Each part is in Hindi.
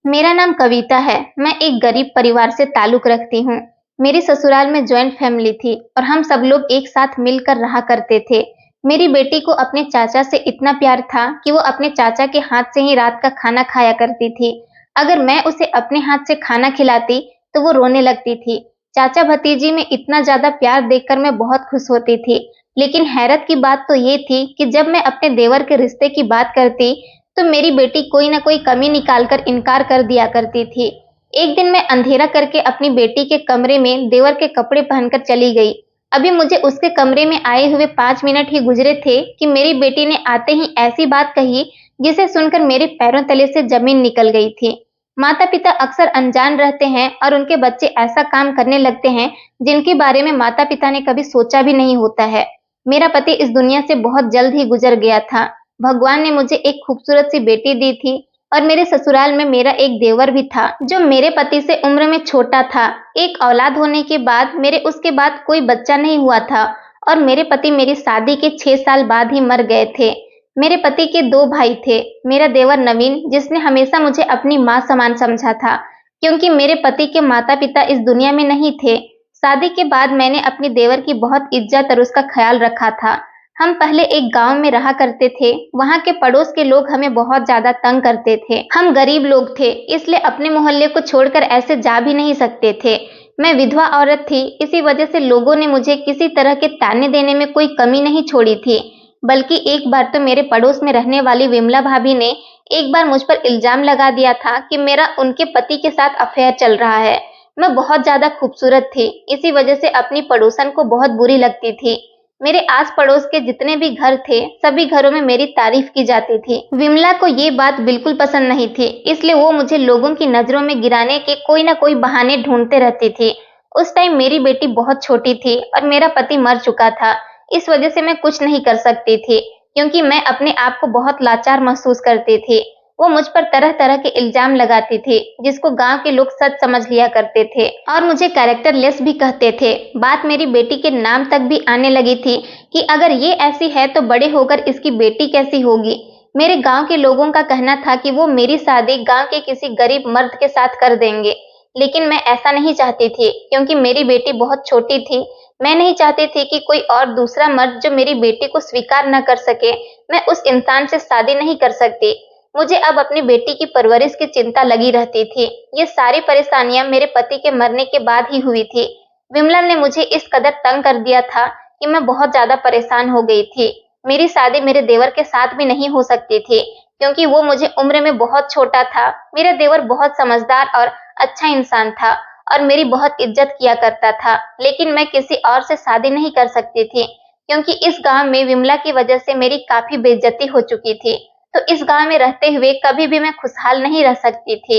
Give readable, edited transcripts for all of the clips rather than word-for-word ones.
मेरा नाम कविता है। मैं एक गरीब परिवार से ताल्लुक रखती हूँ। मेरी ससुराल में जॉइंट फैमिली थी और हम सब लोग एक साथ मिलकर रहा करते थे। मेरी बेटी को अपने चाचा से इतना प्यार था कि वो अपने चाचा के हाथ से ही रात का खाना खाया करती थी। अगर मैं उसे अपने हाथ से खाना खिलाती तो वो रोने लगती थी। चाचा भतीजी में इतना ज्यादा प्यार देखकर मैं बहुत खुश होती थी। लेकिन हैरत की बात तो ये थी कि जब मैं अपने देवर के रिश्ते की बात करती तो मेरी बेटी कोई ना कोई कमी निकालकर इनकार कर दिया करती थी। एक दिन मैं अंधेरा करके अपनी बेटी के कमरे में देवर के कपड़े पहनकर चली गई। अभी मुझे उसके कमरे में आए हुए 5 मिनट ही गुजरे थे कि मेरी बेटी ने आते ही ऐसी बात कही जिसे सुनकर मेरे पैरों तले से जमीन निकल गई थी। माता पिता अक्सर अनजान रहते हैं और उनके बच्चे ऐसा काम करने लगते हैं जिनके बारे में माता पिता ने कभी सोचा भी नहीं होता है। मेरा पति इस दुनिया से बहुत जल्द ही गुजर गया था। भगवान ने मुझे एक खूबसूरत सी बेटी दी थी और मेरे ससुराल में मेरा एक देवर भी था जो मेरे पति से उम्र में छोटा था। एक औलाद होने के बाद मेरे उसके बाद कोई बच्चा नहीं हुआ था और मेरे पति मेरी शादी के 6 साल बाद ही मर गए थे। मेरे पति के 2 भाई थे। मेरा देवर नवीन, जिसने हमेशा मुझे अपनी माँ समान समझा था क्योंकि मेरे पति के माता पिता इस दुनिया में नहीं थे। शादी के बाद मैंने अपने देवर की बहुत इज्जत और उसका ख्याल रखा था। हम पहले एक गांव में रहा करते थे। वहां के पड़ोस के लोग हमें बहुत ज्यादा तंग करते थे। हम गरीब लोग थे, इसलिए अपने मोहल्ले को छोड़कर ऐसे जा भी नहीं सकते थे। मैं विधवा औरत थी, इसी वजह से लोगों ने मुझे किसी तरह के ताने देने में कोई कमी नहीं छोड़ी थी। बल्कि एक बार तो मेरे पड़ोस में रहने वाली विमला भाभी ने एक बार मुझ पर इल्जाम लगा दिया था कि मेरा उनके पति के साथ अफेयर चल रहा है। मैं बहुत ज्यादा खूबसूरत थी, इसी वजह से अपनी पड़ोसन को बहुत बुरी लगती थी। मेरे आस पड़ोस के जितने भी घर थे, सभी घरों में मेरी तारीफ की जाती थी। विमला को ये बात बिल्कुल पसंद नहीं थी, इसलिए वो मुझे लोगों की नजरों में गिराने के कोई ना कोई बहाने ढूंढते रहती थी। उस टाइम मेरी बेटी बहुत छोटी थी और मेरा पति मर चुका था। इस वजह से मैं कुछ नहीं कर सकती थी क्योंकि मैं अपने आप को बहुत लाचार महसूस करती थी। वो मुझ पर तरह तरह के इल्जाम लगाती थी जिसको गांव के लोग सच समझ लिया करते थे और मुझे कैरेक्टरलेस भी कहते थे। बात मेरी बेटी के नाम तक भी आने लगी थी कि अगर ये ऐसी है तो बड़े होकर इसकी बेटी कैसी होगी। मेरे गांव के लोगों का कहना था कि वो मेरी शादी गांव के किसी गरीब मर्द के साथ कर देंगे, लेकिन मैं ऐसा नहीं चाहती थी क्योंकि मेरी बेटी बहुत छोटी थी। मैं नहीं चाहती थी कि कोई और दूसरा मर्द जो मेरी बेटी को स्वीकार न कर सके, मैं उस इंसान से शादी नहीं कर सकती। मुझे अब अपनी बेटी की परवरिश की चिंता लगी रहती थी। ये सारी परेशानियां मेरे पति के मरने के बाद ही हुई थी। विमला ने मुझे इस कदर तंग कर दिया था कि मैं बहुत ज्यादा परेशान हो गई थी। मेरी शादी मेरे देवर के साथ भी नहीं हो सकती थी क्योंकि वो मुझे उम्र में बहुत छोटा था। मेरा देवर बहुत समझदार और अच्छा इंसान था और मेरी बहुत इज्जत किया करता था, लेकिन मैं किसी और से शादी नहीं कर सकती थी क्योंकि इस गांव में विमला की वजह से मेरी काफी बेइज्जती हो चुकी थी। तो इस गांव में रहते हुए कभी भी मैं खुशहाल नहीं रह सकती थी।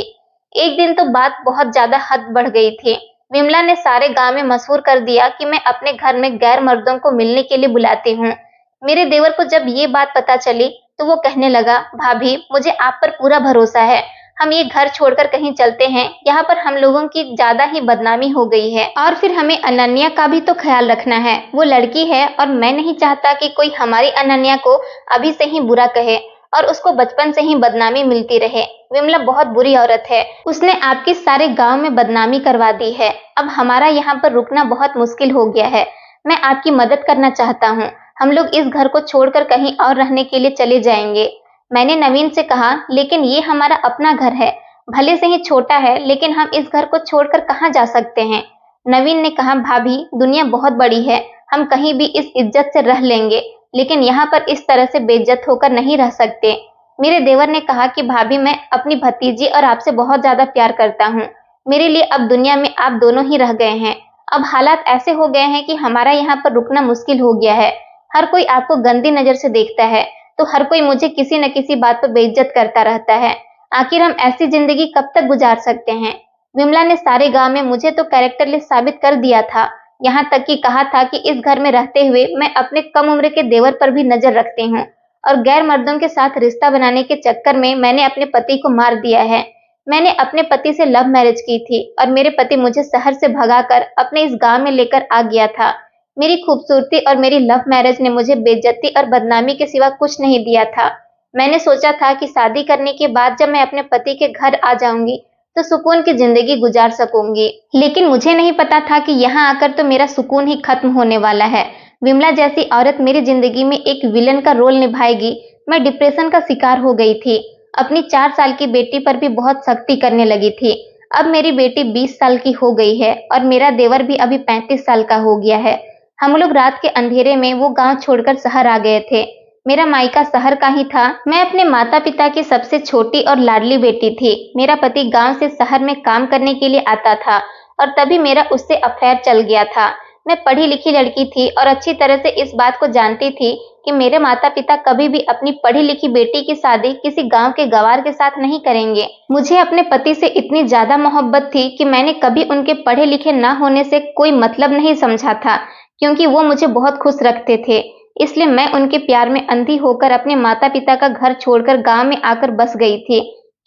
एक दिन तो बात बहुत ज्यादा हद बढ़ गई थी। विमला ने सारे गांव में मशहूर कर दिया कि मैं अपने घर में गैर मर्दों को मिलने के लिए बुलाती हूँ। मेरे देवर को जब ये बात पता चली तो वो कहने लगा, भाभी मुझे आप पर पूरा भरोसा है, हम ये घर छोड़कर कहीं चलते हैं, यहाँ पर हम लोगों की ज्यादा ही बदनामी हो गई है और फिर हमें अनन्या का भी तो ख्याल रखना है। वो लड़की है और मैं नहीं चाहता कि कोई हमारी अनन्या को अभी से ही बुरा कहे और उसको बचपन से ही बदनामी मिलती रहे। विमला बहुत बुरी औरत है, उसने आपके सारे गांव में बदनामी करवा दी है। अब हमारा यहाँ पर रुकना बहुत मुश्किल हो गया है। मैं आपकी मदद करना चाहता हूँ। हम लोग इस घर को छोड़कर कहीं और रहने के लिए चले जाएंगे। मैंने नवीन से कहा, लेकिन ये हमारा अपना घर है, भले से ही छोटा है, लेकिन हम इस घर को छोड़कर कहाँ जा सकते हैं। नवीन ने कहा, भाभी दुनिया बहुत बड़ी है, हम कहीं भी इस इज्जत से रह लेंगे, लेकिन यहाँ पर इस तरह से बेइज्जत होकर नहीं रह सकते। मेरे देवर ने कहा कि भाभी मैं अपनी भतीजी और आपसे बहुत ज्यादा प्यार करता हूँ। मेरे लिए अब दुनिया में आप दोनों ही रह गए हैं। अब हालात ऐसे हो गए हैं कि हमारा यहाँ पर रुकना मुश्किल हो गया है। हर कोई आपको गंदी नजर से देखता है, तो हर कोई मुझे किसी न किसी बात पर बेइज्जत करता रहता है। आखिर हम ऐसी जिंदगी कब तक गुजार सकते हैं। विमला ने सारे गांव में मुझे तो कैरेक्टरलेस साबित कर दिया था। यहाँ तक कि कहा था कि इस घर में रहते हुए मैं अपने कम उम्र के देवर पर भी नजर रखती हूँ और गैर मर्दों के साथ रिश्ता बनाने के चक्कर में मैंने अपने पति को मार दिया है। मैंने अपने पति से लव मैरिज की थी और मेरे पति मुझे शहर से भगाकर अपने इस गांव में लेकर आ गया था। मेरी खूबसूरती और मेरी लव मैरिज ने मुझे बेइज्जती और बदनामी के सिवा कुछ नहीं दिया था। मैंने सोचा था कि शादी करने के बाद जब मैं अपने पति के घर आ जाऊंगी तो सुकून की जिंदगी गुजार सकूंगी, लेकिन मुझे नहीं पता था कि यहाँ आकर तो मेरा सुकून ही खत्म होने वाला है। विमला जैसी औरत मेरी जिंदगी में एक विलन का रोल निभाएगी। मैं डिप्रेशन का शिकार हो गई थी। अपनी 4 साल की बेटी पर भी बहुत सख्ती करने लगी थी। अब मेरी बेटी 20 साल की हो गई है और मेरा देवर भी अभी 35 साल का हो गया है। हम लोग रात के अंधेरे में वो गांव छोड़कर शहर आ गए थे। मेरा मायका शहर का ही था। मैं अपने माता पिता की सबसे छोटी और लाडली बेटी थी। मेरा पति गांव से शहर में काम करने के लिए आता था और तभी मेरा उससे अफेयर चल गया था। मैं पढ़ी लिखी लड़की थी और अच्छी तरह से इस बात को जानती थी कि मेरे माता पिता कभी भी अपनी पढ़ी लिखी बेटी की शादी किसी गांव के गंवार के साथ नहीं करेंगे। मुझे अपने पति से इतनी ज्यादा मोहब्बत थी कि मैंने कभी उनके पढ़े लिखे न होने से कोई मतलब नहीं समझा था, क्योंकि वो मुझे बहुत खुश रखते थे। इसलिए मैं उनके प्यार में अंधी होकर अपने माता पिता का घर छोड़कर गांव में आकर बस गई थी।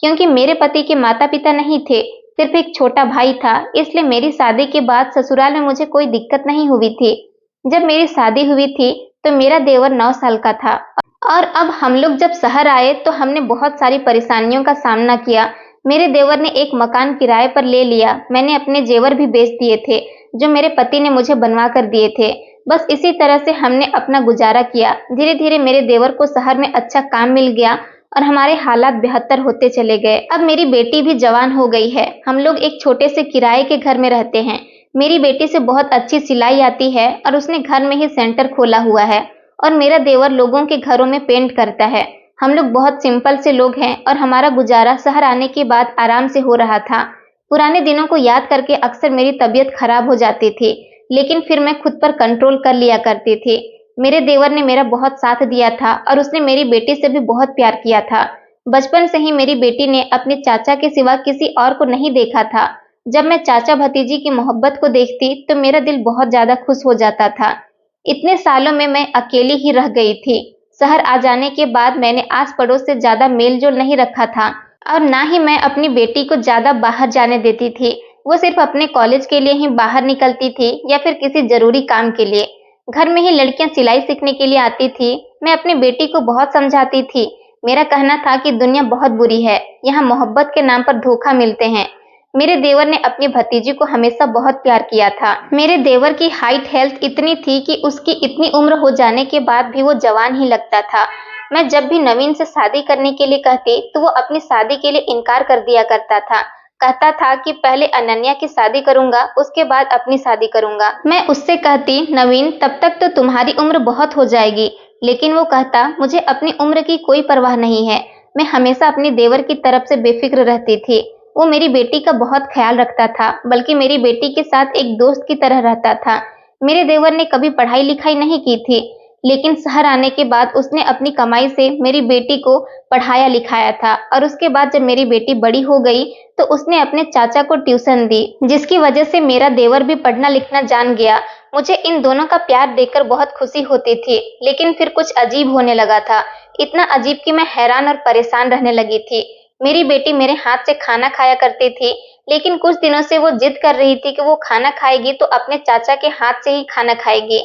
क्योंकि मेरे पति के माता पिता नहीं थे, सिर्फ एक छोटा भाई था, इसलिए मेरी शादी के बाद ससुराल में मुझे कोई दिक्कत नहीं हुई थी। जब मेरी शादी हुई थी तो मेरा देवर 9 साल का था और अब हम लोग जब शहर आए तो हमने बहुत सारी परेशानियों का सामना किया। मेरे देवर ने एक मकान किराए पर ले लिया। मैंने अपने जेवर भी बेच दिए थे जो मेरे पति ने मुझे बनवा कर दिए थे। बस इसी तरह से हमने अपना गुजारा किया। धीरे धीरे मेरे देवर को शहर में अच्छा काम मिल गया और हमारे हालात बेहतर होते चले गए। अब मेरी बेटी भी जवान हो गई है। हम लोग एक छोटे से किराए के घर में रहते हैं। मेरी बेटी से बहुत अच्छी सिलाई आती है और उसने घर में ही सेंटर खोला हुआ है और मेरा देवर लोगों के घरों में पेंट करता है। हम लोग बहुत सिंपल से लोग हैं और हमारा गुजारा शहर आने के बाद आराम से हो रहा था। पुराने दिनों को याद करके अक्सर मेरी तबीयत खराब हो जाती थी, लेकिन फिर मैं खुद पर कंट्रोल कर लिया करती थी। मेरे देवर ने मेरा बहुत साथ दिया था और उसने मेरी बेटी से भी बहुत प्यार किया था। बचपन से ही मेरी बेटी ने अपने चाचा के सिवा किसी और को नहीं देखा था। जब मैं चाचा भतीजी की मोहब्बत को देखती तो मेरा दिल बहुत ज्यादा खुश हो जाता था। इतने सालों में मैं अकेली ही रह गई थी। शहर आ जाने के बाद मैंने आस पड़ोस से ज्यादा मेल जोल नहीं रखा था और ना ही मैं अपनी बेटी को ज्यादा बाहर जाने देती थी। वो सिर्फ अपने कॉलेज के लिए ही बाहर निकलती थी या फिर किसी जरूरी काम के लिए। घर में ही लड़कियां सिलाई सीखने के लिए आती थी। मैं अपनी बेटी को बहुत समझाती थी। मेरा कहना था कि दुनिया बहुत बुरी है, यहाँ मोहब्बत के नाम पर धोखा मिलते हैं। मेरे देवर ने अपनी भतीजी को हमेशा बहुत प्यार किया था। मेरे देवर की हाइट हेल्थ इतनी थी कि उसकी इतनी उम्र हो जाने के बाद भी वो जवान ही लगता था। मैं जब भी नवीन से शादी करने के लिए कहती तो वो अपनी शादी के लिए इनकार कर दिया करता था। कहता था कि पहले अनन्या की शादी करूंगा, उसके बाद अपनी शादी करूंगा। मैं उससे कहती, नवीन तब तक तो तुम्हारी उम्र बहुत हो जाएगी, लेकिन वो कहता, मुझे अपनी उम्र की कोई परवाह नहीं है। मैं हमेशा अपने देवर की तरफ से बेफिक्र रहती थी। वो मेरी बेटी का बहुत ख्याल रखता था, बल्कि मेरी बेटी के साथ एक दोस्त की तरह रहता था। मेरे देवर ने कभी पढ़ाई लिखाई नहीं की थी, लेकिन शहर आने के बाद उसने अपनी कमाई से मेरी बेटी को पढ़ाया लिखाया था और उसके बाद जब मेरी बेटी बड़ी हो गई तो उसने अपने चाचा को ट्यूशन दी, जिसकी वजह से मेरा देवर भी पढ़ना लिखना जान गया। मुझे इन दोनों का प्यार देखकर बहुत खुशी होती थी, लेकिन फिर कुछ अजीब होने लगा था। इतना अजीब कि मैं हैरान और परेशान रहने लगी थी। मेरी बेटी मेरे हाथ से खाना खाया करती थी, लेकिन कुछ दिनों से वो जिद कर रही थी कि वो खाना खाएगी तो अपने चाचा के हाथ से ही खाना खाएगी।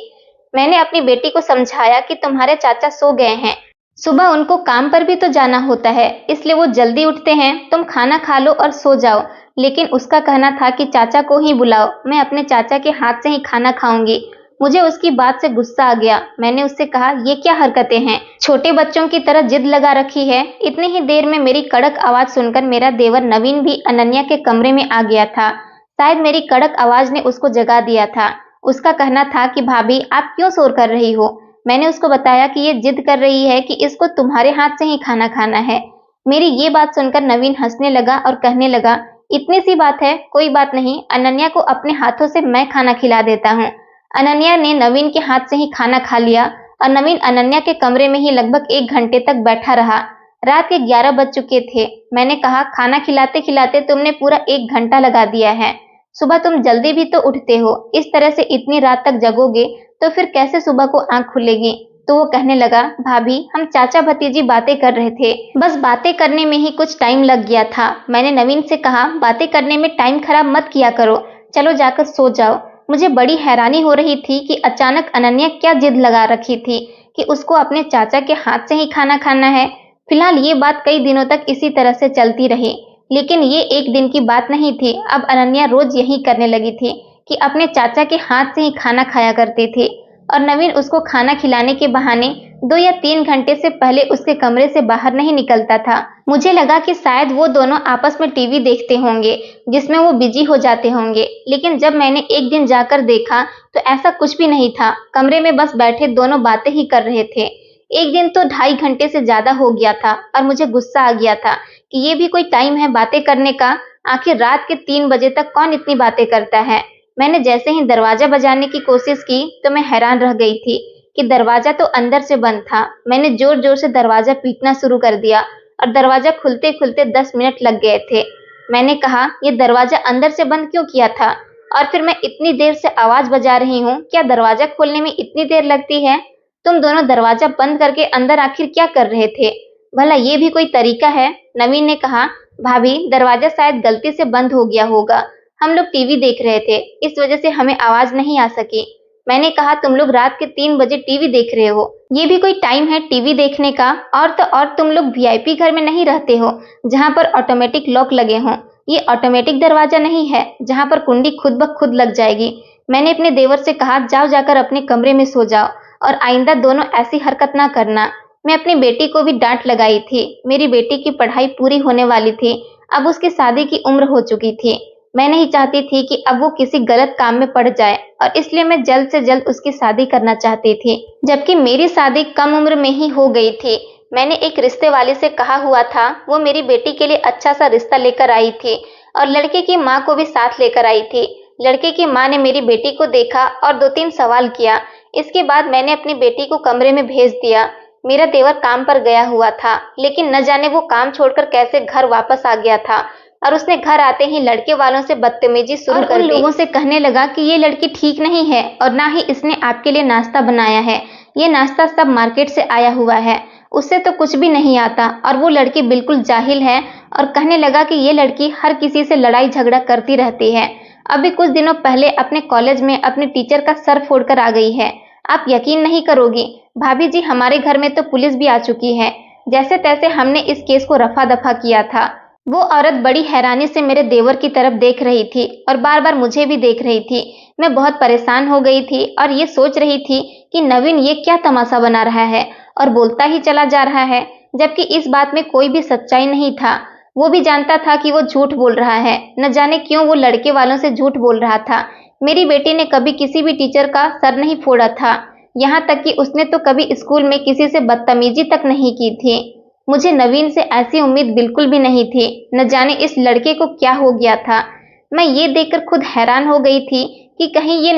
मैंने अपनी बेटी को समझाया कि तुम्हारे चाचा सो गए हैं, सुबह उनको काम पर भी तो जाना होता है, इसलिए वो जल्दी उठते हैं, तुम खाना खा लो और सो जाओ। लेकिन उसका कहना था कि चाचा को ही बुलाओ, मैं अपने चाचा के हाथ से ही खाना खाऊंगी। मुझे उसकी बात से गुस्सा आ गया। मैंने उससे कहा, ये क्या हरकतें हैं, छोटे बच्चों की तरह जिद लगा रखी है। इतनी ही देर में मेरी कड़क आवाज सुनकर मेरा देवर नवीन भी अनन्या के कमरे में आ गया था। शायद मेरी कड़क आवाज ने उसको जगा दिया था। उसका कहना था कि भाभी आप क्यों शोर कर रही हो। मैंने उसको बताया कि ये जिद कर रही है कि इसको तुम्हारे हाथ से ही खाना खाना है। मेरी ये बात सुनकर नवीन हंसने लगा और कहने लगा, इतनी सी बात है, कोई बात नहीं, अनन्या को अपने हाथों से मैं खाना खिला देता हूँ। अनन्या ने नवीन के हाथ से ही खाना खा लिया और नवीन अनन्या के कमरे में ही लगभग 1 घंटे तक बैठा रहा। रात के 11 बज चुके थे। मैंने कहा, खाना खिलाते खिलाते तुमने पूरा 1 घंटा लगा दिया है। सुबह तुम जल्दी भी तो उठते हो, इस तरह से इतनी रात तक जगोगे तो फिर कैसे सुबह को आंख खुलेगी। तो वो कहने लगा, भाभी हम चाचा भतीजी बातें कर रहे थे, बस बातें करने में ही कुछ टाइम लग गया था। मैंने नवीन से कहा, बातें करने में टाइम खराब मत किया करो, चलो जाकर सो जाओ। मुझे बड़ी हैरानी हो रही थी कि अचानक अनन्या क्या जिद लगा रखी थी कि उसको अपने चाचा के हाथ से ही खाना खाना है। फिलहाल ये बात कई दिनों तक इसी तरह से चलती रही, लेकिन ये एक दिन की बात नहीं थी। अब अनन्या रोज यही करने लगी थी कि अपने चाचा के हाथ से ही खाना खाया करती थी और नवीन उसको खाना खिलाने के बहाने 2 या 3 घंटे से पहले उसके कमरे से बाहर नहीं निकलता था। मुझे लगा कि शायद वो दोनों आपस में टीवी देखते होंगे, जिसमें वो बिजी हो जाते होंगे, लेकिन जब मैंने एक दिन जाकर देखा तो ऐसा कुछ भी नहीं था। कमरे में बस बैठे दोनों बातें ही कर रहे थे। एक दिन तो 2.5 घंटे से ज्यादा हो गया था और मुझे गुस्सा आ गया था कि ये भी कोई टाइम है बातें करने का। आखिर रात के 3 बजे तक कौन इतनी बातें करता है। मैंने जैसे ही दरवाजा बजाने की कोशिश की तो मैं हैरान रह गई थी कि दरवाजा तो अंदर से बंद था। मैंने जोर जोर से दरवाजा पीटना शुरू कर दिया और दरवाजा खुलते खुलते 10 मिनट लग गए थे। मैंने कहा, ये दरवाजा अंदर से बंद क्यों किया था? और फिर मैं इतनी देर से आवाज बजा रही हूँ, क्या दरवाजा खोलने में इतनी देर लगती है? तुम दोनों दरवाजा बंद करके अंदर आखिर क्या कर रहे थे? भला ये भी कोई तरीका है? नवीन ने कहा, भाभी दरवाजा शायद गलती से बंद हो गया होगा। हम लोग टीवी देख रहे थे, इस वजह से हमें आवाज नहीं आ सकी। मैंने कहा, तुम लोग रात के 3 बजे टीवी देख रहे हो, ये भी कोई टाइम है टीवी देखने का? और तो और तुम लोग वीआईपी घर में नहीं रहते हो जहां पर ऑटोमेटिक लॉक लगे हों। ये ऑटोमेटिक दरवाजा नहीं है जहां पर कुंडी खुद ब खुद लग जाएगी। मैंने अपने देवर से कहा, जाओ जाकर अपने कमरे में सो जाओ और आइंदा दोनों ऐसी हरकत ना करना। मैं अपनी बेटी को भी डांट लगाई थी। मेरी बेटी की पढ़ाई पूरी होने वाली थी, अब उसकी शादी की उम्र हो चुकी थी। मैं नहीं चाहती थी कि अब वो किसी गलत काम में पड़ जाए और इसलिए मैं जल्द से जल्द उसकी शादी करना चाहती थी, जबकि मेरी शादी कम उम्र में ही हो गई थी। मैंने एक रिश्ते वाले से कहा हुआ था, वो मेरी बेटी के लिए अच्छा सा रिश्ता लेकर आई थी और लड़के की माँ को भी साथ लेकर आई थी। लड़के की माँ ने मेरी बेटी को देखा और 2-3 सवाल किया। इसके बाद मैंने अपनी बेटी को कमरे में भेज दिया। मेरा देवर काम पर गया हुआ था, लेकिन न जाने वो काम छोड़कर कैसे घर वापस आ गया था और उसने घर आते ही लड़के वालों से बदतमीजी शुरू कर दी। लोगों से कहने लगा कि ये लड़की ठीक नहीं है और ना ही इसने आपके लिए नाश्ता बनाया है। ये नाश्ता सब मार्केट से आया हुआ है, उससे तो कुछ भी नहीं आता और वो लड़की बिल्कुल जाहिल है। और कहने लगा कि ये लड़की हर किसी से लड़ाई झगड़ा करती रहती है। अभी कुछ दिनों पहले अपने कॉलेज में अपने टीचर का सर फोड़कर आ गई है। आप यकीन नहीं करोगी भाभी जी, हमारे घर में तो पुलिस भी आ चुकी है। जैसे तैसे हमने इस केस को रफा दफा किया था। वो औरत बड़ी हैरानी से मेरे देवर की तरफ देख रही थी और बार बार मुझे भी देख रही थी। मैं बहुत परेशान हो गई थी और ये सोच रही थी कि नवीन ये क्या तमाशा बना रहा है और बोलता ही चला जा रहा है, जबकि इस बात में कोई भी सच्चाई नहीं था। वो भी जानता था कि वो झूठ बोल रहा है। न जाने क्यों वो लड़के वालों से झूठ बोल रहा था। मेरी बेटी ने कभी किसी भी टीचर का सर नहीं फोड़ा था, यहाँ तक कि उसने तो कभी स्कूल में किसी से बदतमीजी तक नहीं की थी। मुझे नवीन से ऐसी उम्मीद बिल्कुल भी नहीं थी। न जाने इस लड़के को क्या हो गया था। मैं ये देखकर खुद हैरान हो गई थी कि कहीं ये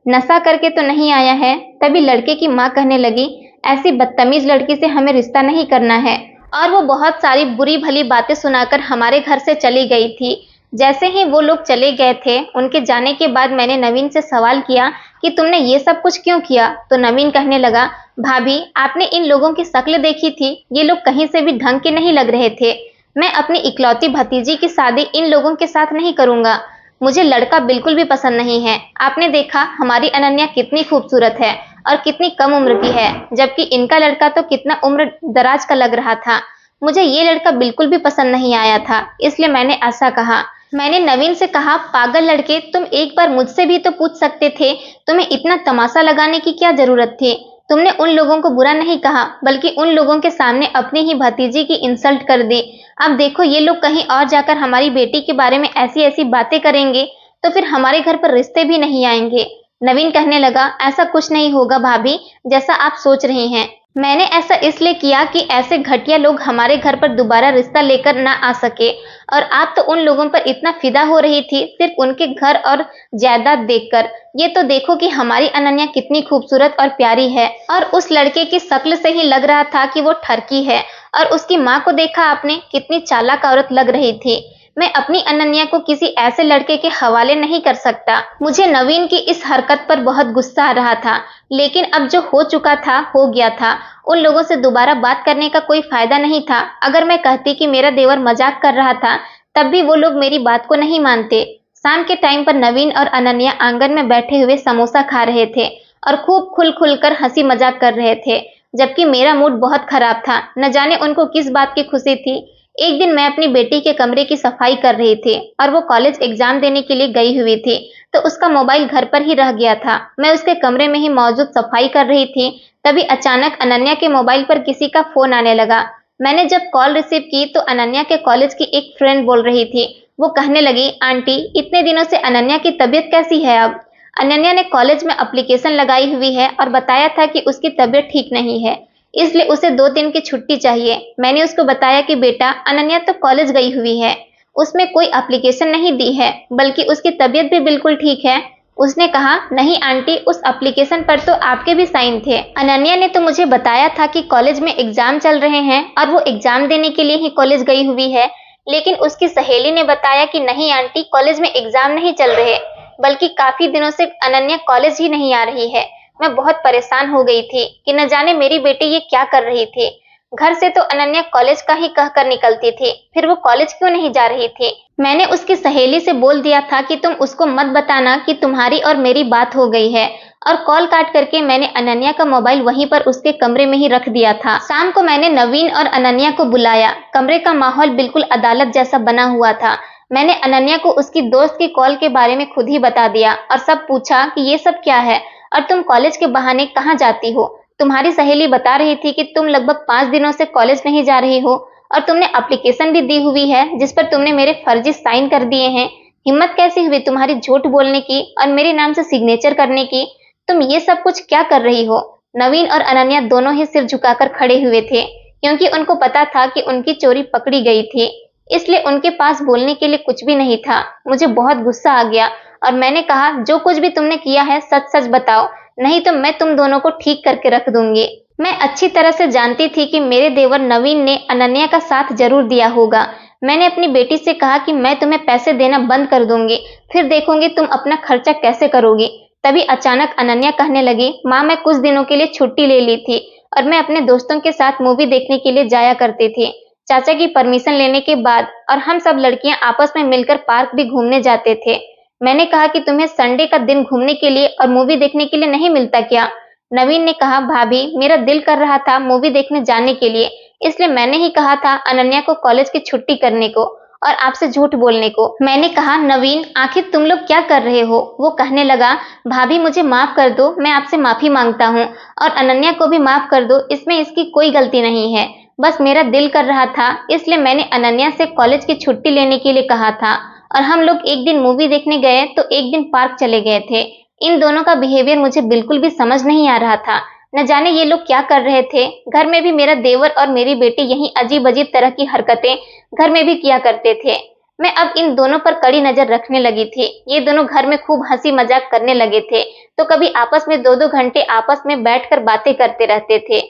नशा करके तो नहीं आया है। तभी लड़के की माँ कहने लगी, ऐसी बदतमीज लड़की से हमें रिश्ता नहीं करना है। और वो बहुत सारी बुरी भली बातें सुनाकर हमारे घर से चली गई थी। जैसे ही वो लोग चले गए थे, उनके जाने के बाद मैंने नवीन से सवाल किया कि तुमने ये सब कुछ क्यों किया? तो नवीन कहने लगा, भाभी आपने इन लोगों की शक्ल देखी थी, ये लोग कहीं से भी ढंग के नहीं लग रहे थे। मैं अपनी इकलौती भतीजी की शादी इन लोगों के साथ नहीं करूंगा। मुझे लड़का बिल्कुल भी पसंद नहीं है। आपने देखा हमारी अनन्या कितनी खूबसूरत है और कितनी कम उम्र की है, जबकि इनका लड़का तो कितना उम्र दराज का लग रहा था। मुझे ये लड़का बिल्कुल भी पसंद नहीं आया था, इसलिए मैंने ऐसा कहा। मैंने नवीन से कहा, पागल लड़के, तुम एक बार मुझसे भी तो पूछ सकते थे। तुम्हें इतना तमाशा लगाने की क्या जरूरत थी? तुमने उन लोगों को बुरा नहीं कहा, बल्कि उन लोगों के सामने अपनी ही भतीजी की इंसल्ट कर दी। अब देखो ये लोग कहीं और जाकर हमारी बेटी के बारे में ऐसी ऐसी बातें करेंगे तो फिर हमारे घर पर रिश्ते भी नहीं आएंगे। नवीन कहने लगा, ऐसा कुछ नहीं होगा भाभी, जैसा आप सोच रही हैं। मैंने ऐसा इसलिए किया कि ऐसे घटिया लोग हमारे घर पर दोबारा रिश्ता लेकर ना आ सके। और आप तो उन लोगों पर इतना फिदा हो रही थी सिर्फ उनके घर और जायदाद देखकर। ये तो देखो कि हमारी अनन्या कितनी खूबसूरत और प्यारी है, और उस लड़के की शक्ल से ही लग रहा था कि वो ठरकी है। और उसकी माँ को देखा आपने, कितनी चालाक औरत लग रही थी। मैं अपनी अनन्या को किसी ऐसे लड़के के हवाले नहीं कर सकता। मुझे नवीन की इस हरकत पर बहुत गुस्सा आ रहा था, लेकिन अब जो हो चुका था हो गया था। उन लोगों से दोबारा बात करने का कोई फायदा नहीं था। अगर मैं कहती कि मेरा देवर मजाक कर रहा था, तब भी वो लोग मेरी बात को नहीं मानते। शाम के टाइम पर नवीन और अनन्या आंगन में बैठे हुए समोसा खा रहे थे और खूब खुल खुल कर हंसी मजाक कर रहे थे। जबकि मेरा मूड बहुत खराब था। न जाने उनको किस बात की खुशी थी। एक दिन मैं अपनी बेटी के कमरे की सफाई कर रही थी और वो कॉलेज एग्जाम देने के लिए गई हुई थी, तो उसका मोबाइल घर पर ही रह गया था। मैं उसके कमरे में ही मौजूद सफाई कर रही थी, तभी अचानक अनन्या के मोबाइल पर किसी का फोन आने लगा। मैंने जब कॉल रिसीव की तो अनन्या के कॉलेज की एक फ्रेंड बोल रही थी। वो कहने लगी, आंटी इतने दिनों से अनन्या की तबीयत कैसी है अब? अनन्या ने कॉलेज में एप्लीकेशन लगाई हुई है और बताया था कि उसकी तबीयत ठीक नहीं है, इसलिए उसे 2 दिन की छुट्टी चाहिए। मैंने उसको बताया कि बेटा अनन्या तो कॉलेज गई हुई है, उसमें कोई एप्लीकेशन नहीं दी है, बल्कि उसकी तबीयत भी बिल्कुल ठीक है। उसने कहा, नहीं आंटी, उस एप्लीकेशन पर तो आपके भी साइन थे। अनन्या ने तो मुझे बताया था कि कॉलेज में एग्जाम चल रहे हैं और वो एग्जाम देने के लिए ही कॉलेज गई हुई है, लेकिन उसकी सहेली ने बताया कि नहीं आंटी, कॉलेज में एग्जाम नहीं चल रहे, बल्कि काफी दिनों से अनन्या कॉलेज ही नहीं आ रही है। मैं बहुत परेशान हो गई थी कि न जाने मेरी बेटी ये क्या कर रही थी। घर से तो अनन्या कॉलेज का ही कहकर निकलती थी, फिर वो कॉलेज क्यों नहीं जा रही थी? मैंने उसकी सहेली से बोल दिया था कि तुम उसको मत बताना कि तुम्हारी और मेरी बात हो गई है, और कॉल काट करके मैंने अनन्या का मोबाइल वहीं पर उसके कमरे में ही रख दिया था। शाम को मैंने नवीन और अनन्या को बुलाया। कमरे का माहौल बिल्कुल अदालत जैसा बना हुआ था। मैंने अनन्या को उसकी दोस्त की कॉल के बारे में खुद ही बता दिया और सब पूछा कि ये सब क्या है और तुम कॉलेज के बहाने कहाँ जाती हो? तुम्हारी सहेली बता रही थी कि तुम लगभग 5 दिनों से कॉलेज नहीं जा रही हो और तुमने एप्लीकेशन भी दी हुई है जिस पर तुमने मेरे फर्जी साइन कर दिए हैं। हिम्मत कैसी हुई तुम्हारी झूठ बोलने की और मेरे नाम से सिग्नेचर करने की? तुम ये सब कुछ क्या कर रही हो? नवीन और अनन्या दोनों ही सिर झुकाकर खड़े हुए थे, क्योंकि उनको पता था कि उनकी चोरी पकड़ी गई थी, इसलिए उनके पास बोलने के लिए कुछ भी नहीं था। मुझे बहुत गुस्सा आ गया और मैंने कहा, जो कुछ भी तुमने किया है सच सच बताओ, नहीं तो मैं तुम दोनों को ठीक करके रख दूंगी। मैं अच्छी तरह से जानती थी कि मेरे देवर नवीन ने अनन्या का साथ जरूर दिया होगा। मैंने अपनी बेटी से कहा कि मैं तुम्हें पैसे देना बंद कर दूंगी, फिर देखूंगी तुम अपना खर्चा कैसे करोगी। तभी अचानक अनन्या कहने लगी, माँ मैं कुछ दिनों के लिए छुट्टी ले ली थी और मैं अपने दोस्तों के साथ मूवी देखने के लिए जाया करती थी। चाचा की परमिशन लेने के बाद और हम सब लड़कियां आपस में मिलकर पार्क भी घूमने जाते थे। मैंने कहा कि तुम्हें संडे का दिन घूमने के लिए और मूवी देखने के लिए नहीं मिलता क्या? नवीन ने कहा, भाभी मेरा दिल कर रहा था मूवी देखने जाने के लिए, इसलिए मैंने ही कहा था अनन्या को कॉलेज की छुट्टी करने को और आपसे झूठ बोलने को। मैंने कहा, नवीन आखिर तुम लोग क्या कर रहे हो? वो कहने लगा, भाभी मुझे माफ कर दो, मैं आपसे माफी मांगता हूँ और अनन्या को भी माफ कर दो, इसमें इसकी कोई गलती नहीं है, बस मेरा दिल कर रहा था इसलिए मैंने अनन्या से कॉलेज की छुट्टी लेने के लिए कहा था और हम लोग एक दिन मूवी देखने गए तो एक दिन पार्क चले गए थे। इन दोनों का बिहेवियर मुझे बिल्कुल भी समझ नहीं आ रहा था। न जाने ये लोग क्या कर रहे थे। घर में भी मेरा देवर और मेरी बेटी यही अजीब अजीब तरह की हरकतें घर में भी किया करते थे। मैं अब इन दोनों पर कड़ी नजर रखने लगी थी। ये दोनों घर में खूब हंसी मजाक करने लगे थे, तो कभी आपस में 2-2 घंटे आपस में बैठकर बातें करते रहते थे।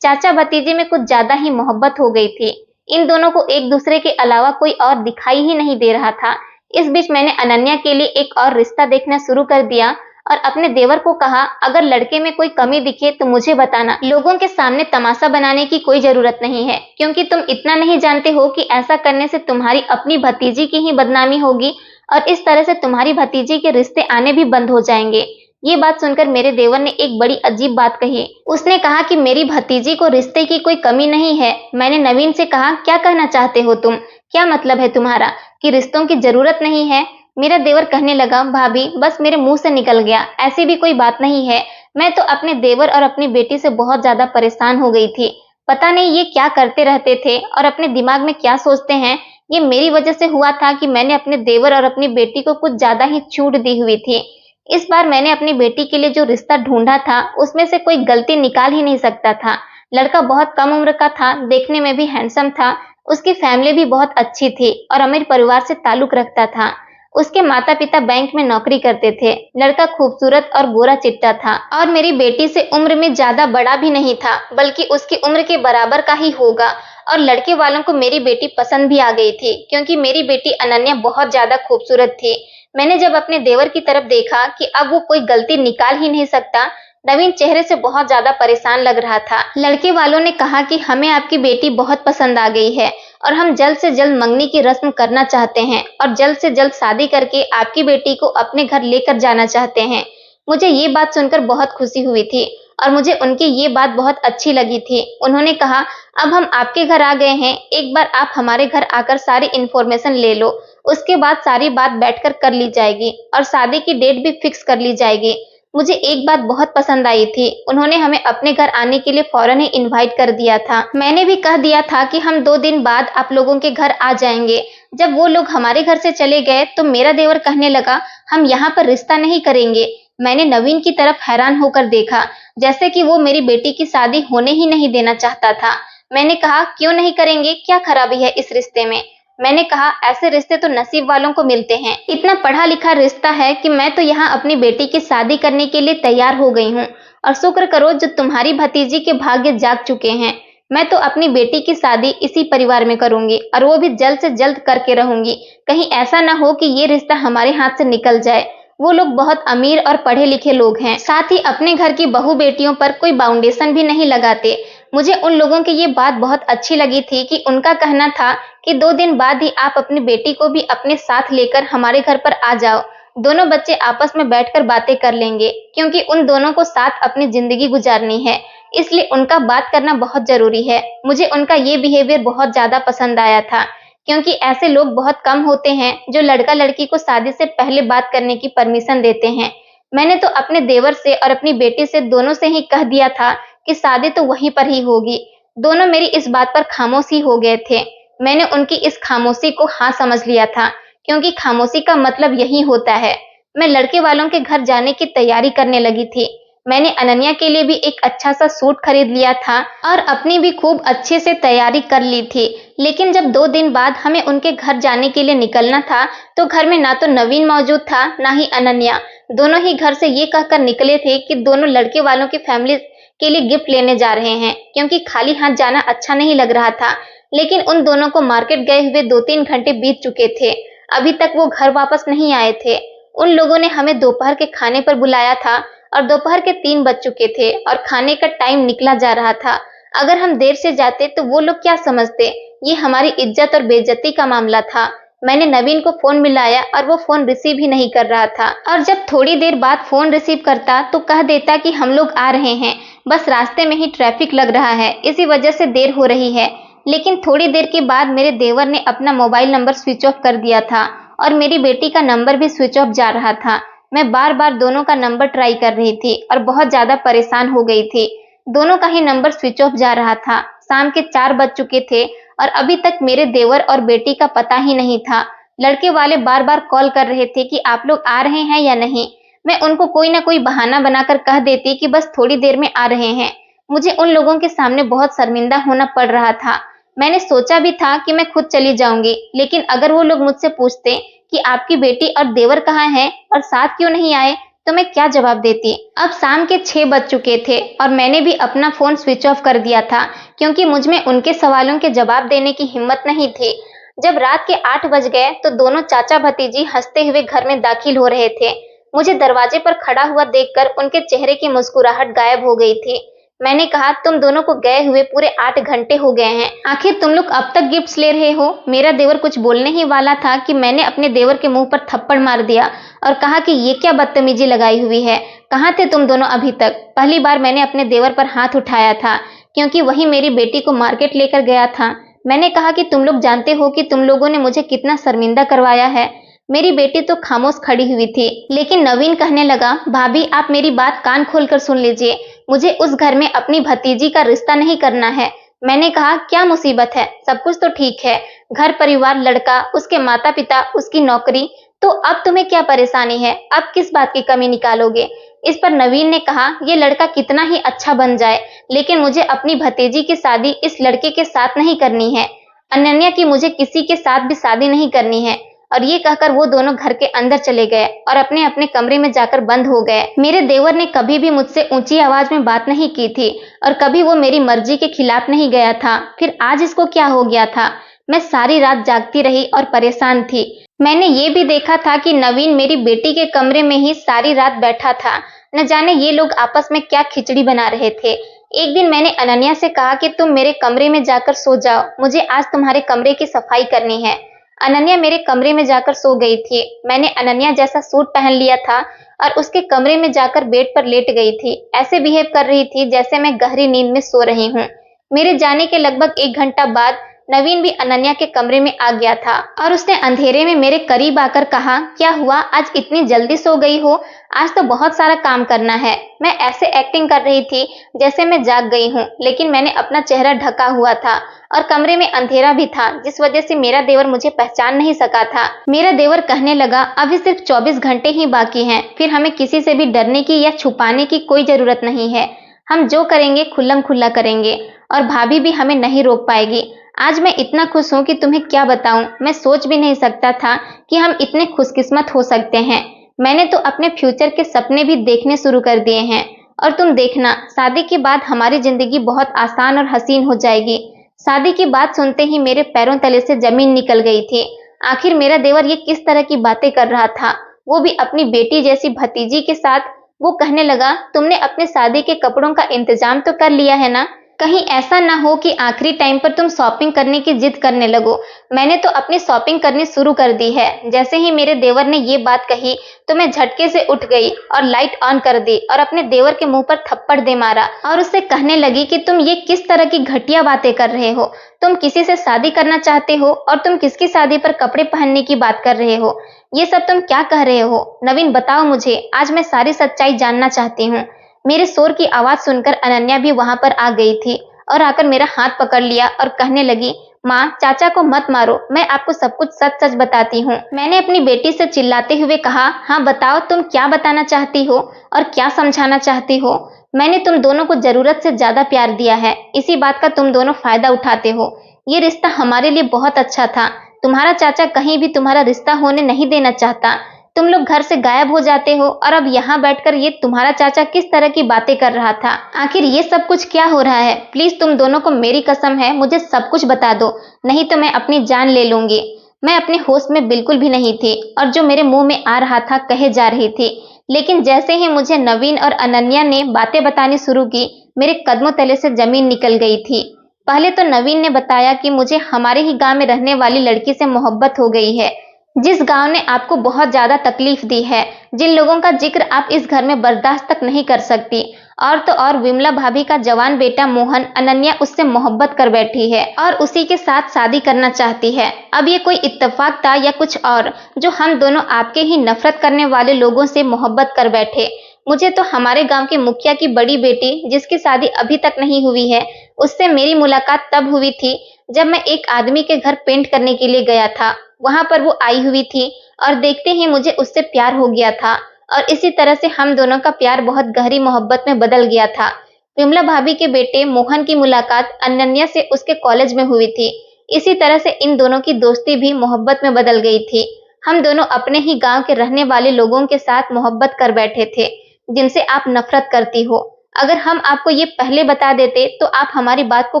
चाचा भतीजे में कुछ ज्यादा ही मोहब्बत हो गई थी। इन दोनों को एक दूसरे के अलावा कोई और दिखाई ही नहीं दे रहा था। इस बीच मैंने अनन्या के लिए एक और रिश्ता देखना शुरू कर दिया और अपने देवर को कहा, अगर लड़के में कोई कमी दिखे तो मुझे बताना। लोगों के सामने तमाशा बनाने की कोई जरूरत नहीं है, क्योंकि तुम इतना नहीं जानते हो कि ऐसा करने से तुम्हारी अपनी भतीजी की ही बदनामी होगी और इस तरह से तुम्हारी भतीजी के रिश्ते आने भी बंद हो जाएंगे। ये बात सुनकर मेरे देवर ने एक बड़ी अजीब बात कही। उसने कहा कि मेरी भतीजी को रिश्ते की कोई कमी नहीं है। मैंने नवीन से कहा, क्या कहना चाहते हो तुम? क्या मतलब है तुम्हारा कि रिश्तों की जरूरत नहीं है? मेरा देवर कहने लगा, भाभी बस मेरे मुंह से निकल गया, ऐसी भी कोई बात नहीं है। मैं तो अपने देवर और अपनी बेटी से बहुत ज्यादा परेशान हो गई थी। पता नहीं ये क्या करते रहते थे और अपने दिमाग में क्या सोचते हैं। ये मेरी वजह से हुआ था कि मैंने अपने देवर और अपनी बेटी को कुछ ज्यादा ही छूट दी हुई थी। इस बार मैंने अपनी बेटी के लिए जो रिश्ता ढूंढा था उसमें से कोई गलती निकाल ही नहीं सकता था। लड़का बहुत कम उम्र का था, देखने में भी हैंडसम था, उसकी फैमिली भी बहुत अच्छी थी और अमीर परिवार से ताल्लुक रखता था। उसके माता पिता बैंक में नौकरी करते थे। लड़का खूबसूरत और गोरा चिट्टा था और मेरी बेटी से उम्र में ज्यादा बड़ा भी नहीं था, बल्कि उसकी उम्र के बराबर का ही होगा। और लड़के वालों को मेरी बेटी पसंद भी आ गई थी, क्योंकि मेरी बेटी अनन्या बहुत ज्यादा खूबसूरत थी। मैंने जब अपने देवर की तरफ देखा कि अब वो कोई गलती निकाल ही नहीं सकता, नवीन चेहरे से बहुत ज्यादा परेशान लग रहा था। लड़के वालों ने कहा कि हमें आपकी बेटी बहुत पसंद आ गई है और हम जल्द से जल्द मंगनी की रस्म करना चाहते हैं और जल्द से जल्द शादी करके आपकी बेटी को अपने घर लेकर जाना चाहते हैं। मुझे ये बात सुनकर बहुत खुशी हुई थी और मुझे उनकी ये बात बहुत अच्छी लगी थी। उन्होंने कहा, अब हम आपके घर आ गए हैं, एक बार आप हमारे घर आकर सारी इन्फॉर्मेशन ले लो, उसके बाद सारी बात बैठकर कर ली जाएगी और शादी की डेट भी फिक्स कर ली जाएगी। मुझे एक बात बहुत पसंद आई थी, उन्होंने हमें अपने घर आने के लिए फौरन ही इनवाइट कर दिया था। मैंने भी कह दिया था कि हम 2 दिन बाद आप लोगों के घर आ जाएंगे। जब वो लोग हमारे घर से चले गए तो मेरा देवर कहने लगा, हम यहाँ पर रिश्ता नहीं करेंगे। मैंने नवीन की तरफ हैरान होकर देखा, जैसे कि वो मेरी बेटी की शादी होने ही नहीं देना चाहता था। मैंने कहा, क्यों नहीं करेंगे, क्या खराबी है इस रिश्ते में? मैंने कहा, ऐसे रिश्ते तो नसीब वालों को मिलते हैं। इतना पढ़ा लिखा रिश्ता है कि मैं तो यहाँ अपनी बेटी की शादी करने के लिए तैयार हो गई हूँ और शुक्र करो जो तुम्हारी भतीजी के भाग्य जाग चुके हैं। मैं तो अपनी बेटी की शादी इसी परिवार में करूंगी और वो भी जल्द से जल्द करके रहूंगी। कहीं ऐसा ना हो कि ये रिश्ता हमारे हाथ से निकल जाए। वो लोग बहुत अमीर और पढ़े लिखे लोग हैं, साथ ही अपने घर की बहू बेटियों पर कोई बाउंडेशन भी नहीं लगाते। मुझे उन लोगों की ये बात बहुत अच्छी लगी थी कि उनका कहना था कि 2 दिन बाद ही आप अपनी बेटी को भी अपने साथ लेकर हमारे घर पर आ जाओ। दोनों बच्चे आपस में बैठकर बातें कर लेंगे, क्योंकि उन दोनों को साथ अपनी जिंदगी गुजारनी है, इसलिए उनका बात करना बहुत जरूरी है। मुझे उनका ये बिहेवियर बहुत ज्यादा पसंद आया था, क्योंकि ऐसे लोग बहुत कम होते हैं जो लड़का लड़की को शादी से पहले बात करने की परमिशन देते हैं। मैंने तो अपने देवर से और अपनी बेटी से दोनों से ही कह दिया था कि शादी तो वहीं पर ही होगी। दोनों मेरी इस बात पर खामोश ही हो गए थे। मैंने उनकी इस खामोशी को हाँ समझ लिया था, क्योंकि खामोशी का मतलब यही होता है। मैं लड़के वालों के घर जाने की तैयारी करने लगी थी। मैंने अनन्या के लिए भी एक अच्छा सा सूट खरीद लिया था और अपनी भी खूब अच्छे से तैयारी कर ली थी। लेकिन जब 2 दिन बाद हमें उनके घर जाने के लिए निकलना था तो घर में ना तो नवीन मौजूद था, ना ही अनन्या। दोनों ही घर से ये कहकर निकले थे कि दोनों लड़के वालों की फैमिली के लिए गिफ्ट लेने जा रहे हैं, क्योंकि खाली हाथ जाना अच्छा नहीं लग रहा था। लेकिन उन दोनों को मार्केट गए हुए 2-3 घंटे बीत चुके थे, अभी तक वो घर वापस नहीं आए थे। उन लोगों ने हमें दोपहर के खाने पर बुलाया था और दोपहर के 3 बज चुके थे और खाने का टाइम निकला जा रहा था। अगर हम देर से जाते तो वो लोग क्या समझते, ये हमारी इज्जत और बेइज्जती का मामला था। मैंने नवीन को फोन मिलाया और वो फोन रिसीव ही नहीं कर रहा था, और जब थोड़ी देर बाद फोन रिसीव करता तो कह देता कि हम लोग आ रहे हैं, बस रास्ते में ही ट्रैफिक लग रहा है, इसी वजह से देर हो रही है। लेकिन थोड़ी देर के बाद मेरे देवर ने अपना मोबाइल नंबर स्विच ऑफ कर दिया था और मेरी बेटी का नंबर भी स्विच ऑफ जा रहा था। मैं बार बार दोनों का नंबर ट्राई कर रही थी और बहुत ज्यादा परेशान हो गई थी। दोनों का ही नंबर स्विच ऑफ जा रहा था। शाम के 4 बज चुके थे और अभी तक मेरे देवर और बेटी का पता ही नहीं था। लड़के वाले बार बार कॉल कर रहे थे कि आप लोग आ रहे हैं या नहीं। मैं उनको कोई ना कोई बहाना बनाकर कह देती कि बस थोड़ी देर में आ रहे हैं। मुझे उन लोगों के सामने बहुत शर्मिंदा होना पड़ रहा था। मैंने सोचा भी था कि मैं खुद चली जाऊंगी, लेकिन अगर वो लोग मुझसे पूछते कि आपकी बेटी और देवर कहाँ हैं और साथ क्यों नहीं आए, तो मैं क्या जवाब देती। अब शाम के 6 बज चुके थे और मैंने भी अपना फोन स्विच ऑफ कर दिया था, क्योंकि मुझ में उनके सवालों के जवाब देने की हिम्मत नहीं थी। जब रात के 8 बज गए तो दोनों चाचा भतीजी हंसते हुए घर में दाखिल हो रहे थे। मुझे दरवाजे पर खड़ा हुआ देखकर उनके चेहरे की मुस्कुराहट गायब हो गई थी। मैंने कहा, तुम दोनों को गए हुए पूरे 8 घंटे हो गए हैं, आखिर तुम लोग अब तक गिफ्ट्स ले रहे हो? मेरा देवर कुछ बोलने ही वाला था कि मैंने अपने देवर के मुंह पर थप्पड़ मार दिया और कहा कि ये क्या बदतमीजी लगाई हुई है, कहाँ थे तुम दोनों अभी तक? पहली बार मैंने अपने देवर पर हाथ उठाया था, क्योंकि वही मेरी बेटी को मार्केट लेकर गया था। मैंने कहा कि तुम लोग जानते हो कि तुम लोगों ने मुझे कितना शर्मिंदा करवाया है। मेरी बेटी तो खामोश खड़ी हुई थी, लेकिन नवीन कहने लगा, भाभी आप मेरी बात कान खोलकर सुन लीजिए, मुझे उस घर में अपनी भतीजी का रिश्ता नहीं करना है। मैंने कहा, क्या मुसीबत है? सब कुछ तो ठीक है, घर परिवार, लड़का, उसके माता पिता, उसकी नौकरी, तो अब तुम्हें क्या परेशानी है? अब किस बात की कमी निकालोगे? इस पर नवीन ने कहा, ये लड़का कितना ही अच्छा बन जाए, लेकिन मुझे अपनी भतीजी की शादी इस लड़के के साथ नहीं करनी है। अनन्या की मुझे किसी के साथ भी शादी नहीं करनी है। और ये कहकर वो दोनों घर के अंदर चले गए और अपने अपने कमरे में जाकर बंद हो गए। मेरे देवर ने कभी भी मुझसे ऊंची आवाज में बात नहीं की थी और कभी वो मेरी मर्जी के खिलाफ नहीं गया था। फिर आज इसको क्या हो गया था? मैं सारी रात जागती रही और परेशान थी। मैंने ये भी देखा था कि नवीन मेरी बेटी के कमरे में ही सारी रात बैठा था। न जाने ये लोग आपस में क्या खिचड़ी बना रहे थे। एक दिन मैंने अनन्या से कहा कि तुम मेरे कमरे में जाकर सो जाओ, मुझे आज तुम्हारे कमरे की सफाई करनी है। अनन्या मेरे कमरे में जाकर सो गई थी। मैंने अनन्या जैसा सूट पहन लिया था और उसके कमरे में जाकर बेड पर लेट गई थी। ऐसे बिहेव कर रही थी जैसे मैं गहरी नींद में सो रही हूँ। मेरे जाने के लगभग 1 घंटा बाद नवीन भी अनन्या के कमरे में आ गया था और उसने अंधेरे में मेरे करीब आकर कहा, क्या हुआ, आज इतनी जल्दी सो गई हो? आज तो बहुत सारा काम करना है। मैं ऐसे एक्टिंग कर रही थी जैसे मैं जाग गई हूँ, लेकिन मैंने अपना चेहरा ढका हुआ था और कमरे में अंधेरा भी था, जिस वजह से मेरा देवर मुझे पहचान नहीं सका था। मेरा देवर कहने लगा, अभी सिर्फ 24 घंटे ही बाकी हैं, फिर हमें किसी से भी डरने की या छुपाने की कोई जरूरत नहीं है। हम जो करेंगे खुल्लम खुल्ला करेंगे और भाभी भी हमें नहीं रोक पाएगी। आज मैं इतना खुश हूँ कि तुम्हें क्या बताऊं। मैं सोच भी नहीं सकता था कि हम इतने खुशकिस्मत हो सकते हैं। मैंने तो अपने फ्यूचर के सपने भी देखने शुरू कर दिए हैं और तुम देखना, शादी के बाद हमारी जिंदगी बहुत आसान और हसीन हो जाएगी। शादी की बात सुनते ही मेरे पैरों तले से जमीन निकल गई थी। आखिर मेरा देवर ये किस तरह की बातें कर रहा था, वो भी अपनी बेटी जैसी भतीजी के साथ। वो कहने लगा, तुमने अपने शादी के कपड़ों का इंतजाम तो कर लिया है ना? कहीं ऐसा ना हो कि आखिरी टाइम पर तुम शॉपिंग करने की जिद करने लगो। मैंने तो अपनी शॉपिंग करनी शुरू कर दी है। जैसे ही मेरे देवर ने ये बात कही तो मैं झटके से उठ गई और लाइट ऑन कर दी और अपने देवर के मुंह पर थप्पड़ दे मारा और उससे कहने लगी कि तुम ये किस तरह की घटिया बातें कर रहे हो? तुम किसी से शादी करना चाहते हो और तुम किसकी शादी पर कपड़े पहनने की बात कर रहे हो? ये सब तुम क्या कह रहे हो? नवीन, बताओ मुझे, आज मैं सारी सच्चाई जानना चाहती हूँ। मेरे शोर की आवाज सुनकर अनन्या भी वहां पर आ गई थी और आकर मेरा हाथ पकड़ लिया और कहने लगी, माँ, चाचा को मत मारो, मैं आपको सब कुछ सच सच बताती हूँ। मैंने अपनी बेटी से चिल्लाते हुए कहा, हाँ बताओ, तुम क्या बताना चाहती हो और क्या समझाना चाहती हो? मैंने तुम दोनों को जरूरत से ज्यादा प्यार दिया है, इसी बात का तुम दोनों फायदा उठाते हो। ये रिश्ता हमारे लिए बहुत अच्छा था। तुम्हारा चाचा कहीं भी तुम्हारा रिश्ता होने नहीं देना चाहता। तुम लोग घर से गायब हो जाते हो और अब यहाँ बैठकर ये तुम्हारा चाचा किस तरह की बातें कर रहा था? आखिर ये सब कुछ क्या हो रहा है? प्लीज तुम दोनों को मेरी कसम है, मुझे सब कुछ बता दो, नहीं तो मैं अपनी जान ले लूंगी। मैं अपने होश में बिल्कुल भी नहीं थी और जो मेरे मुंह में आ रहा था कहे जा रही थी। लेकिन जैसे ही मुझे नवीन और अनन्या ने बातें बतानी शुरू की, मेरे कदमों तले से जमीन निकल गई थी। पहले तो नवीन ने बताया कि मुझे हमारे ही गांव में रहने वाली लड़की से मोहब्बत हो गई है, जिस गांव ने आपको बहुत ज्यादा तकलीफ दी है, जिन लोगों का जिक्र आप इस घर में बर्दाश्त तक नहीं कर सकती। और तो और विमला भाभी का जवान बेटा मोहन, अनन्या उससे मोहब्बत कर बैठी है और उसी के साथ शादी करना चाहती है। अब ये कोई इत्तेफाक था या कुछ और, जो हम दोनों आपके ही नफरत करने वाले लोगों से मोहब्बत कर बैठे? मुझे तो हमारे गांव के मुखिया की बड़ी बेटी, जिसकी शादी अभी तक नहीं हुई है, उससे मेरी मुलाकात तब हुई थी जब मैं एक आदमी के घर पेंट करने के लिए गया था। वहां पर वो आई हुई थी और देखते ही मुझे उससे प्यार हो गया था और इसी तरह से हम दोनों का प्यार बहुत गहरी मोहब्बत में बदल गया था। विमला भाभी के बेटे मोहन की मुलाकात अनन्या से उसके कॉलेज में हुई थी। इसी तरह से इन दोनों की दोस्ती भी मोहब्बत में बदल गई थी। हम दोनों अपने ही गांव के रहने वाले लोगों के साथ मोहब्बत कर बैठे थे, जिनसे आप नफरत करती हो। अगर हम आपको ये पहले बता देते तो आप हमारी बात को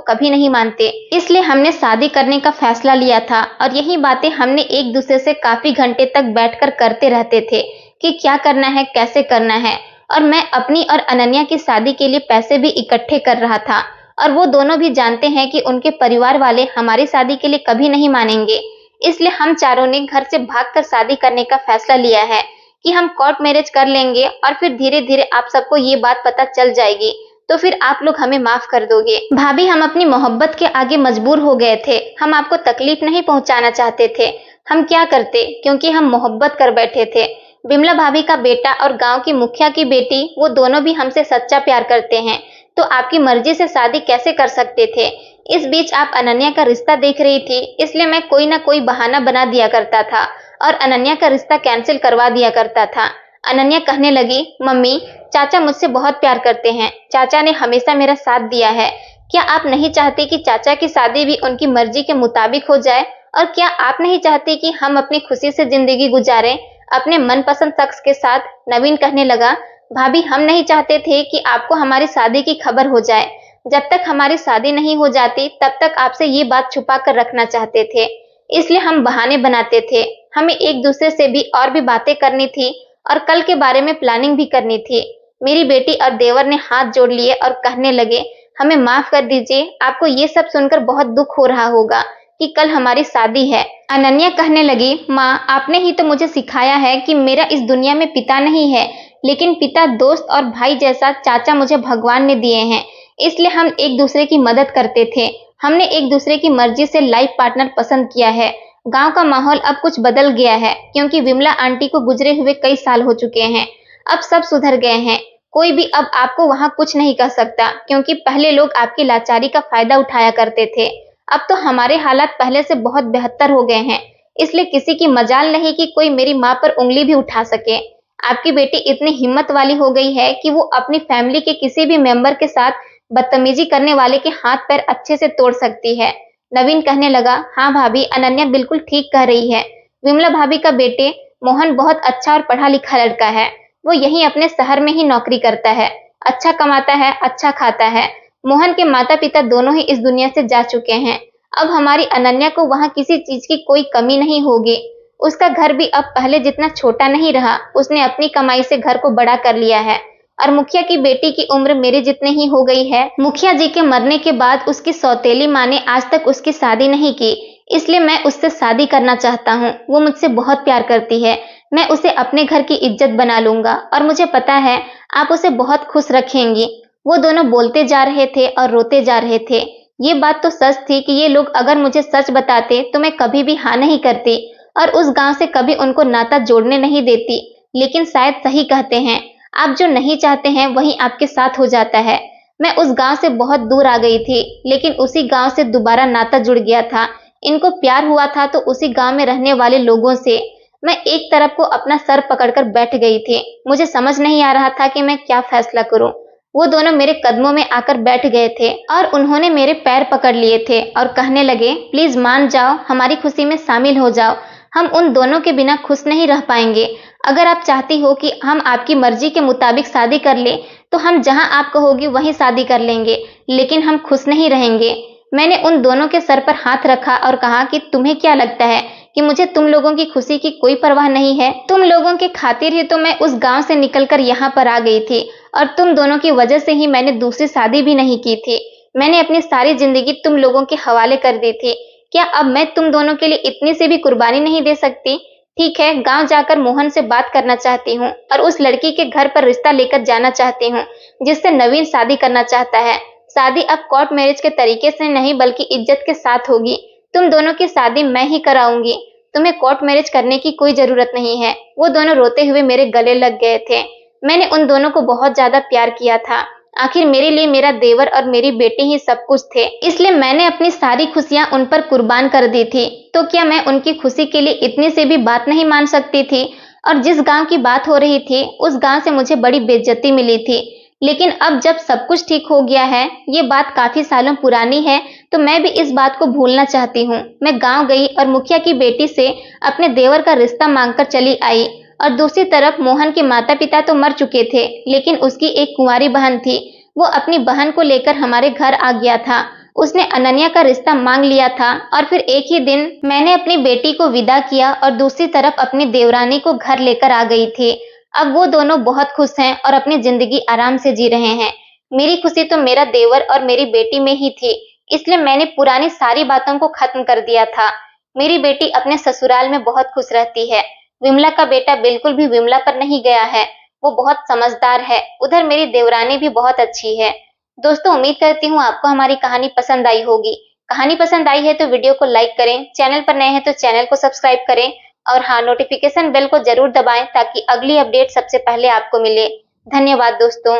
कभी नहीं मानते। इसलिए हमने शादी करने का फैसला लिया था और यही बातें हमने एक दूसरे से काफी घंटे तक बैठकर करते रहते थे कि क्या करना है, कैसे करना है। और मैं अपनी और अनन्या की शादी के लिए पैसे भी इकट्ठे कर रहा था और वो दोनों भी जानते हैं कि उनके परिवार वाले हमारी शादी के लिए कभी नहीं मानेंगे। इसलिए हम चारों ने घर से भागकर शादी करने का फैसला लिया है कि हम कोर्ट मैरिज कर लेंगे और फिर धीरे धीरे आप सबको ये बात पता चल जाएगी, तो फिर आप लोग हमें माफ कर दोगे। भाभी, हम अपनी मोहब्बत के आगे मजबूर हो गए थे। हम आपको तकलीफ नहीं पहुंचाना चाहते थे। हम क्या करते, क्योंकि हम मोहब्बत कर बैठे थे। विमला भाभी का बेटा और गांव की मुखिया की बेटी, वो दोनों भी हमसे सच्चा प्यार करते हैं, तो आपकी मर्जी से शादी कैसे कर सकते थे? इस बीच आप अनन्या का रिश्ता देख रही थी, इसलिए मैं कोई ना कोई बहाना बना दिया करता था और अनन्या का रिश्ता कैंसिल करवा दिया करता था। अनन्या कहने लगी, मम्मी, चाचा मुझसे बहुत प्यार करते हैं। चाचा ने हमेशा मेरा साथ दिया है। क्या आप नहीं चाहते कि चाचा की शादी भी उनकी मर्जी के मुताबिक हो जाए? और क्या आप नहीं चाहते कि हम अपनी खुशी से जिंदगी गुजारें अपने मनपसंद शख्स के साथ? नवीन कहने लगा, भाभी, हम नहीं चाहते थे कि आपको हमारी शादी की खबर हो जाए। जब तक हमारी शादी नहीं हो जाती तब तक आपसे ये बात छुपा कर रखना चाहते थे, इसलिए हम बहाने बनाते थे। हमें एक दूसरे से भी और भी बातें करनी थी और कल के बारे में प्लानिंग भी करनी थी। मेरी बेटी और देवर ने हाथ जोड़ लिए और कहने लगे, हमें माफ कर दीजिए, आपको ये सब सुनकर बहुत दुख हो रहा होगा, कि कल हमारी शादी है। अनन्या कहने लगी, माँ आपने ही तो मुझे सिखाया है कि मेरा इस दुनिया में पिता नहीं है, लेकिन पिता, दोस्त और भाई जैसा चाचा मुझे भगवान ने दिए हैं, इसलिए हम एक दूसरे की मदद करते थे। हमने एक दूसरे की मर्जी से लाइफ पार्टनर पसंद किया है। गांव का माहौल अब कुछ बदल गया है, क्योंकि विमला आंटी को गुजरे हुए कई साल हो चुके हैं। अब सब सुधर गए हैं। कोई भी अब आपको वहां कुछ नहीं कह सकता, क्योंकि पहले लोग आपकी लाचारी का फायदा उठाया करते थे। अब तो हमारे हालात पहले से बहुत बेहतर हो गए हैं, इसलिए किसी की मजाल नहीं कि कोई मेरी माँ पर उंगली भी उठा सके। आपकी बेटी इतनी हिम्मत वाली हो गई है कि वो अपनी फैमिली के किसी भी मेंबर के साथ बदतमीजी करने वाले के हाथ पैर अच्छे से तोड़ सकती है। नवीन कहने लगा, हाँ भाभी, अनन्या बिल्कुल ठीक कह रही है। विमला भाभी का बेटे मोहन बहुत अच्छा और पढ़ा लिखा लड़का है। वो यहीं अपने शहर में ही नौकरी करता है, अच्छा कमाता है, अच्छा खाता है। मोहन के माता पिता दोनों ही इस दुनिया से जा चुके हैं। अब हमारी अनन्या को वहां किसी चीज की कोई कमी नहीं होगी। उसका घर भी अब पहले जितना छोटा नहीं रहा। उसने अपनी कमाई से घर को बड़ा कर लिया है। और मुखिया की बेटी की उम्र मेरे जितने ही हो गई है। मुखिया जी के मरने के बाद उसकी सौतेली माँ ने आज तक उसकी शादी नहीं की, इसलिए मैं उससे शादी करना चाहता हूँ। वो मुझसे बहुत प्यार करती है। मैं उसे अपने घर की इज्जत बना लूंगा और मुझे पता है आप उसे बहुत खुश रखेंगी। वो दोनों बोलते जा रहे थे और रोते जा रहे थे। ये बात तो सच थी कि ये लोग अगर मुझे सच बताते तो मैं कभी भी हाँ नहीं करती और उस गांव से कभी उनको नाता जोड़ने नहीं देती। लेकिन शायद सही कहते हैं, आप जो नहीं चाहते हैं वही आपके साथ हो जाता है। मैं उस गांव से बहुत दूर आ गई थी, लेकिन उसी गांव से दोबारा नाता जुड़ गया था। इनको प्यार हुआ था तो उसी गांव में रहने वाले लोगों से। मैं एक तरफ को अपना सर पकड़कर बैठ गई थी। मुझे समझ नहीं आ रहा था कि मैं क्या फैसला करूं। वो दोनों मेरे कदमों में आकर बैठ गए थे और उन्होंने मेरे पैर पकड़ लिए थे और कहने लगे, प्लीज मान जाओ, हमारी खुशी में शामिल हो जाओ। हम उन दोनों के बिना खुश नहीं रह पाएंगे। अगर आप चाहती हो कि हम आपकी मर्जी के मुताबिक शादी कर ले, तो हम जहां आप कहोगी वहीं शादी कर लेंगे, लेकिन हम खुश नहीं रहेंगे। मैंने उन दोनों के सर पर हाथ रखा और कहा कि तुम्हें क्या लगता है कि मुझे तुम लोगों की खुशी की कोई परवाह नहीं है? तुम लोगों के खातिर ही तो मैं उस गांव से निकलकर यहाँ पर आ गई थी और तुम दोनों की वजह से ही मैंने दूसरी शादी भी नहीं की थी। मैंने अपनी सारी जिंदगी तुम लोगों के हवाले कर दी थी। क्या अब मैं तुम दोनों के लिए इतनी सी भी कुर्बानी नहीं दे सकती? ठीक है, गांव जाकर मोहन से बात करना चाहती हूँ और उस लड़की के घर पर रिश्ता लेकर जाना चाहती हूँ जिससे नवीन शादी करना चाहता है। शादी अब कोर्ट मैरिज के तरीके से नहीं बल्कि इज्जत के साथ होगी। तुम दोनों की शादी मैं ही कराऊंगी। तुम्हें कोर्ट मैरिज करने की कोई जरूरत नहीं है। वो दोनों रोते हुए मेरे गले लग गए थे। मैंने उन दोनों को बहुत ज्यादा प्यार किया था। आखिर मेरे लिए मेरा देवर और मेरी बेटी ही सब कुछ थे, इसलिए मैंने अपनी सारी खुशियां उन पर कुर्बान कर दी थी। तो क्या मैं उनकी खुशी के लिए इतनी से भी बात नहीं मान सकती थी? और जिस गांव की बात हो रही थी, उस गांव से मुझे बड़ी बेइज्जती मिली थी। लेकिन अब जब सब कुछ ठीक हो गया है, ये बात काफी सालों पुरानी है, तो मैं भी इस बात को भूलना चाहती हूँ। मैं गांव गई और मुखिया की बेटी से अपने देवर का रिश्ता मांगकर चली आई। और दूसरी तरफ मोहन के माता पिता तो मर चुके थे, लेकिन उसकी एक कुंवारी बहन थी। वो अपनी बहन को लेकर हमारे घर आ गया था। उसने अनन्या का रिश्ता मांग लिया था और फिर एक ही दिन मैंने अपनी बेटी को विदा किया और दूसरी तरफ अपनी देवरानी को घर लेकर आ गई थी। अब वो दोनों बहुत खुश हैं और अपनी जिंदगी आराम से जी रहे हैं। मेरी खुशी तो मेरा देवर और मेरी बेटी में ही थी, इसलिए मैंने पुरानी सारी बातों को खत्म कर दिया था। मेरी बेटी अपने ससुराल में बहुत खुश रहती है। विमला का बेटा बिल्कुल भी विमला पर नहीं गया है। वो बहुत समझदार है। उधर मेरी देवरानी भी बहुत अच्छी है। दोस्तों, उम्मीद करती हूँ आपको हमारी कहानी पसंद आई होगी। कहानी पसंद आई है तो वीडियो को लाइक करें, चैनल पर नए हैं तो चैनल को सब्सक्राइब करें और हाँ, नोटिफिकेशन बेल को जरूर दबाएं ताकि अगली अपडेट सबसे पहले आपको मिले। धन्यवाद दोस्तों।